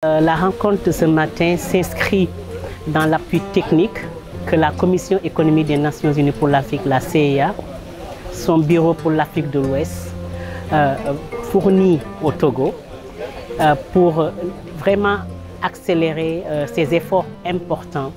La rencontre de ce matin s'inscrit dans l'appui technique que la Commission économique des Nations Unies pour l'Afrique, la CEA, son bureau pour l'Afrique de l'Ouest, fournit au Togo pour vraiment accélérer ses efforts importants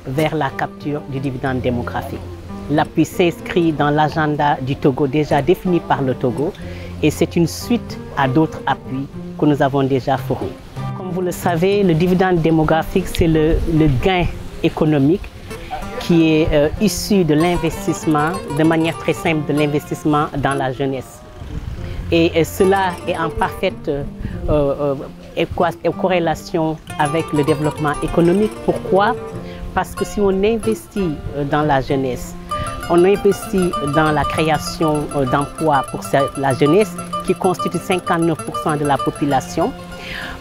vers la capture du dividende démographique. L'appui s'inscrit dans l'agenda du Togo déjà défini par le Togo et c'est une suite à d'autres appuis que nous avons déjà fournis. Comme vous le savez, le dividende démographique, c'est le gain économique qui est issu de l'investissement, de manière très simple, de l'investissement dans la jeunesse. Et cela est en parfaite corrélation avec le développement économique. Pourquoi? Parce que si on investit dans la jeunesse, on investit dans la création d'emplois pour la jeunesse qui constitue 59% de la population.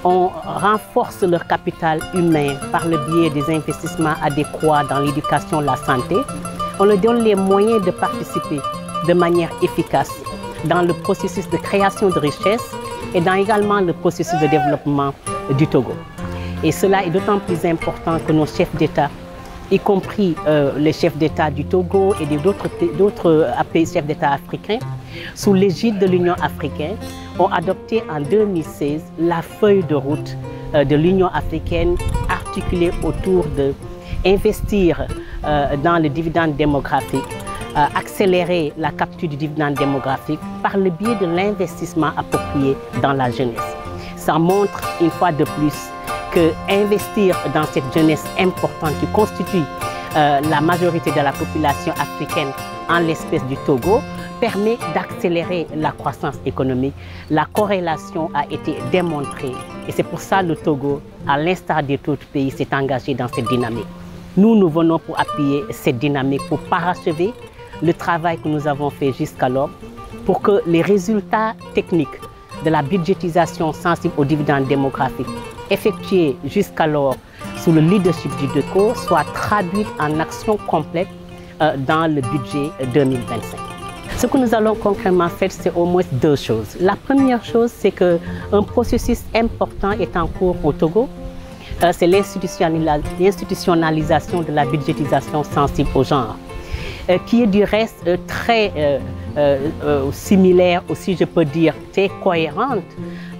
On renforce leur capital humain par le biais des investissements adéquats dans l'éducation, la santé. On leur donne les moyens de participer de manière efficace dans le processus de création de richesses et dans également le processus de développement du Togo. Et cela est d'autant plus important que nos chefs d'État, y compris les chefs d'État du Togo et d'autres chefs d'État africains, sous l'égide de l'Union africaine, ont adopté en 2016 la feuille de route de l'Union africaine articulée autour d'investir dans le dividende démographique, accélérer la capture du dividende démographique par le biais de l'investissement approprié dans la jeunesse. Ça montre une fois de plus qu'investir dans cette jeunesse importante qui constitue la majorité de la population africaine en l'espèce du Togo permet d'accélérer la croissance économique. La corrélation a été démontrée et c'est pour ça que le Togo, à l'instar d'autres pays, s'est engagé dans cette dynamique. Nous venons pour appuyer cette dynamique, pour parachever le travail que nous avons fait jusqu'alors, pour que les résultats techniques de la budgétisation sensible au dividende démographique effectuée jusqu'alors sous le leadership du DECO soient traduites en actions complètes dans le budget 2025. Ce que nous allons concrètement faire, c'est au moins deux choses. La première chose, c'est qu'un processus important est en cours au Togo. C'est l'institutionnalisation de la budgétisation sensible au genre, qui est du reste très similaire, aussi je peux dire, très cohérente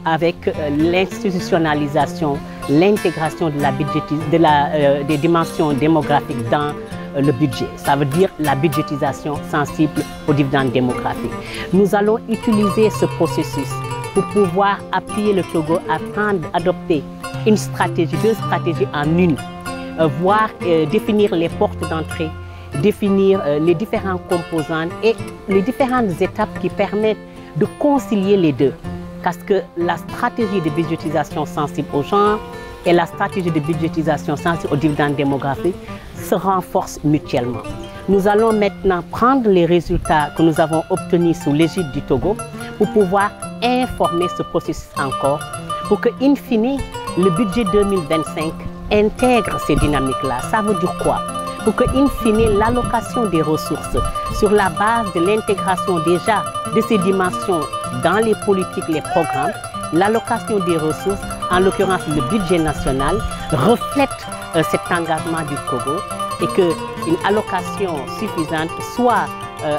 avec l'institutionnalisation, l'intégration des dimensions démographiques dans le budget. Ça veut dire la budgétisation sensible au dividende démographique. Nous allons utiliser ce processus pour pouvoir appuyer le Togo à adopter une stratégie, deux stratégies en une, voire définir les portes d'entrée, définir les différents composants et les différentes étapes qui permettent de concilier les deux. Parce que la stratégie de budgétisation sensible au genre et la stratégie de budgétisation sensible au dividende démographique se renforcent mutuellement. Nous allons maintenant prendre les résultats que nous avons obtenus sous l'égide du Togo pour pouvoir informer ce processus encore, pour que, in fine, le budget 2025 intègre ces dynamiques-là. Ça veut dire quoi? Pour que, in fine, l'allocation des ressources sur la base de l'intégration déjà de ces dimensions dans les politiques, les programmes, l'allocation des ressources, en l'occurrence le budget national, reflète cet engagement du Togo et qu'une allocation suffisante soit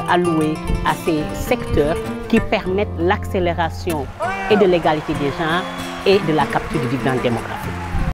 allouée à ces secteurs qui permettent l'accélération et de l'égalité des genres et de la capture du dividende démographique.